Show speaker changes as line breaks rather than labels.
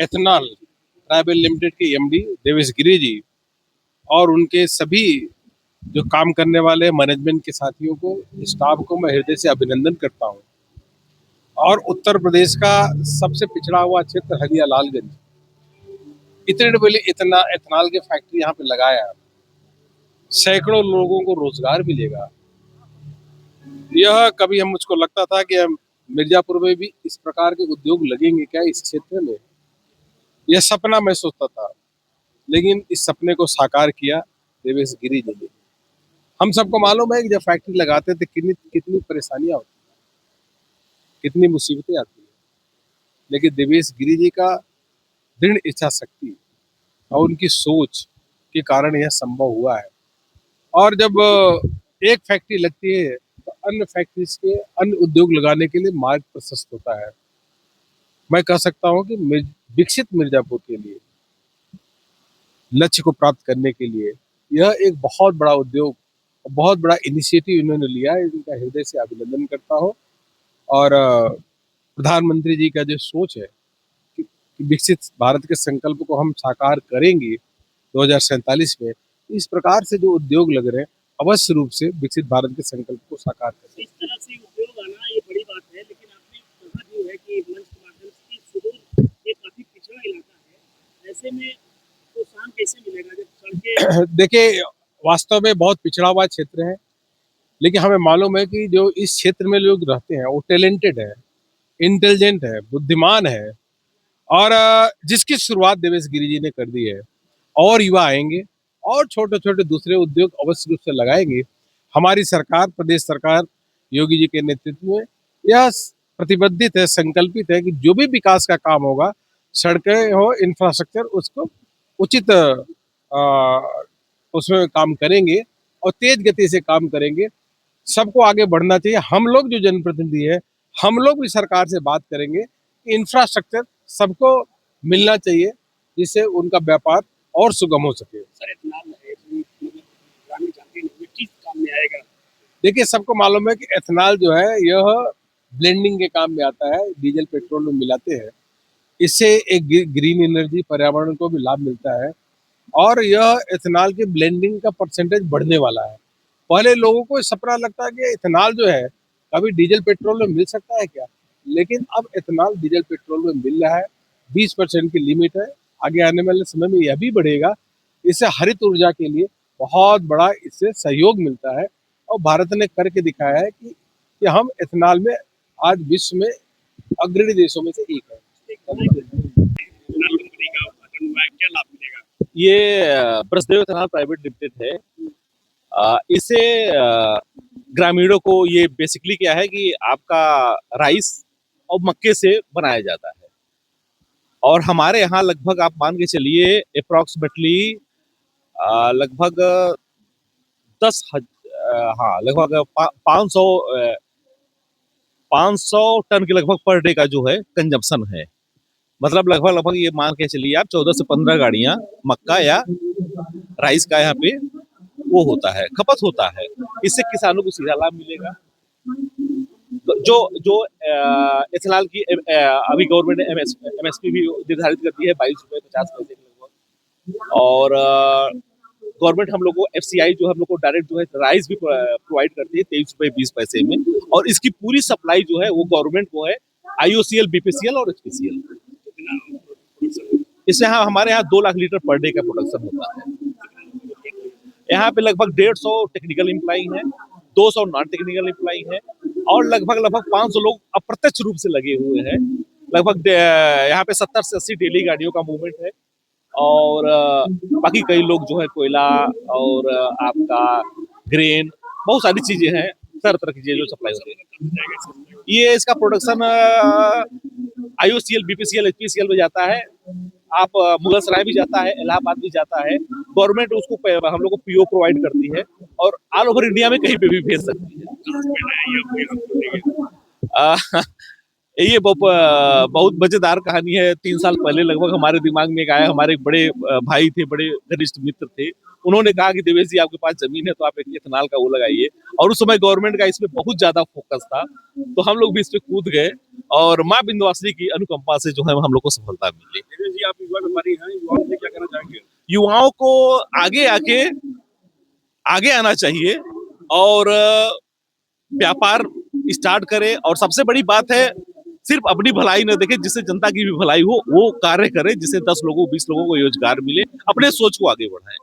Ethanol private limited के MD Devesh Giri ji और उनके सभी जो काम करने वाले मैनेजमेंट के साथियों को, स्टाफ को मैं हृदय से अभिनंदन करता हूं। और उत्तर प्रदेश का सबसे पिछड़ा हुआ क्षेत्र हलिया लालगंज, इतने बड़े इतना एथेनॉल के फैक्ट्री यहाँ पे लगाया, सैकड़ों लोगों को रोजगार मिलेगा। यह कभी हम मुझको लगता था कि हम मिर्जापुर में भी इस प्रकार के उद्योग लगेंगे क्या इस क्षेत्र में, यह सपना मैं सोचता था। लेकिन इस सपने को साकार किया देवेश गिरी जी ने। हम सबको मालूम है कि जब फैक्ट्री लगाते थे कितनी कितनी परेशानियां होती, कितनी मुसीबतें आती है, लेकिन देवेश गिरी जी का दृढ़ इच्छा शक्ति और उनकी सोच के कारण यह संभव हुआ है। और जब एक फैक्ट्री लगती है तो अन्य फैक्ट्रीज के अन्य उद्योग लगाने के लिए मार्ग प्रशस्त होता है। मैं कह सकता हूं कि विकसित मिर्जापुर के लिए, लक्ष्य को प्राप्त करने के लिए यह एक बहुत बड़ा उद्योग, बहुत बड़ा इनिशिएटिव इन्होंने लिया है। इनका हृदय से अभिनंदन करता हूं। और प्रधानमंत्री जी का जो सोच है कि विकसित भारत के संकल्प को हम साकार करेंगे 2047 में, इस प्रकार से जो उद्योग लग रहे हैं अवश्य रूप से विकसित भारत के संकल्प को साकार करेंगे।
इस तरह से उद्योग आना ये बड़ी बात है, लेकिन आपने कहा भी है कि मंच के माध्यम से सुदूर ये काफी पिछड़ा इलाका है, ऐसे में तो काम कैसे मिलेगा जब सड़कें
देखिए, वास्तव में बहुत पिछड़ा हुआ क्षेत्र है, लेकिन हमें मालूम है कि जो इस क्षेत्र में लोग रहते हैं वो टैलेंटेड है, इंटेलिजेंट है, बुद्धिमान है। और जिसकी शुरुआत देवेश गिरी जी ने कर दी है, और युवा आएंगे और छोटे छोटे दूसरे उद्योग अवश्य रूप से लगाएंगे। हमारी सरकार, प्रदेश सरकार योगी जी के नेतृत्व में यह प्रतिबद्धित है, संकल्पित है कि जो भी विकास का काम होगा, सड़कें हो, इंफ्रास्ट्रक्चर, उसको उचित उसमें काम करेंगे और तेज गति से काम करेंगे। सबको आगे बढ़ना चाहिए। हम लोग जो जनप्रतिनिधि है, हम लोग भी सरकार से बात करेंगे कि इंफ्रास्ट्रक्चर सबको मिलना चाहिए, जिससे उनका व्यापार और सुगम हो सके।
सर एथेनॉल है, ग्रामीण जानते नहीं किस काम में आएगा?
देखिए, सबको मालूम है कि एथेनॉल जो है यह ब्लेंडिंग के काम में आता है, डीजल पेट्रोल में मिलाते हैं। इससे एक ग्रीन एनर्जी, पर्यावरण को भी लाभ मिलता है। और यह एथेनॉल की ब्लेंडिंग का परसेंटेज बढ़ने वाला है। पहले लोगों को सपना लगता है कि एथेनॉल जो है कभी डीजल पेट्रोल में मिल सकता है क्या, लेकिन अब एथेनॉल डीजल पेट्रोल में मिल रहा है। 20% की लिमिट है, आगे आने वाले समय में यह भी बढ़ेगा। इससे हरित ऊर्जा के लिए बहुत बड़ा इससे सहयोग मिलता है और भारत ने करके दिखाया है कि हम एथेनॉल में आज विश्व में अग्रणी देशों में से एक है।
क्या लाभ मिलेगा?
ये ब्रसदेव एथेनॉल प्राइवेट लिमिटेड है। इसे ग्रामीणों को ये बेसिकली क्या है कि आपका राइस और मक्के से बनाया जाता है। और हमारे यहाँ लगभग आप मान के चलिए अप्रोक्सीमेटली लगभग लगभग 500 टन के लगभग पर डे का जो है कंजम्पशन है। मतलब लगभग ये मान के चलिए आप 14 से 15 गाड़ियां मक्का या राइस का यहाँ पे वो होता है, खपत होता है। इससे किसानों को सीधा लाभ मिलेगा। जो जो एथेनॉल की अभी गवर्नमेंट ने एमएसपी भी निर्धारित कर दी है 22 रुपए 50 पैसे के लगभग। और गवर्नमेंट हम लोग को एफसीआई जो हम लोग को डायरेक्ट जो है राइस भी प्रोवाइड करती है 23 रुपए 20 पैसे में। और इसकी पूरी सप्लाई जो है वो गवर्नमेंट को है, आईओसीएल, बीपीसीएल और एचपीसीएल। इससे हमारे यहाँ 2 लाख लीटर पर डे का प्रोडक्शन होता है। यहाँ पे लगभग 150 टेक्निकल एम्प्लॉई है, 200 नॉन टेक्निकल एम्प्लॉई है और लगभग 500 लोग अप्रत्यक्ष रूप से लगे हुए हैं। लगभग यहाँ पे 70 से 80 डेली गाड़ियों का मूवमेंट है। और बाकी कई लोग जो है कोयला और आपका ग्रेन, बहुत सारी चीजें हैं, तरह तरह की चीजें जो सप्लाई होती है। ये इसका प्रोडक्शन आईओसीएल, बीपीसीएल, एचपीसीएल में जाता है। आप मुगलसराय भी जाता है, इलाहाबाद भी जाता है। गवर्नमेंट उसको हम लोग को पीओ प्रोवाइड करती है और ऑल ओवर इंडिया में कहीं पे भी भेज सकती है। ये बहुत मजेदार कहानी है। 3 साल पहले लगभग हमारे दिमाग में एक आया, हमारे एक बड़े भाई थे, बड़े घनिष्ठ मित्र थे। उन्होंने कहा कि देवेश जी आपके पास जमीन है तो आप एक इथेनॉल का वो लगाइए, और उस समय गवर्नमेंट का इसमें बहुत ज्यादा फोकस था, तो हम लोग भी इस पे कूद गए और माँ विंध्यवासिनी की अनुकंपा से जो है हम लोग को सफलता मिली।
देवेश जी, आप युवा व्यापारी हैं, युवाओं से क्या कहना चाहेंगे?
युवाओं को आगे आना चाहिए और व्यापार स्टार्ट करें, और सबसे बड़ी बात है सिर्फ अपनी भलाई न देखे, जिससे जनता की भी भलाई हो वो कार्य करे, जिससे 10 लोगों 20 लोगों को रोजगार मिले, अपने सोच को आगे बढ़ाएं।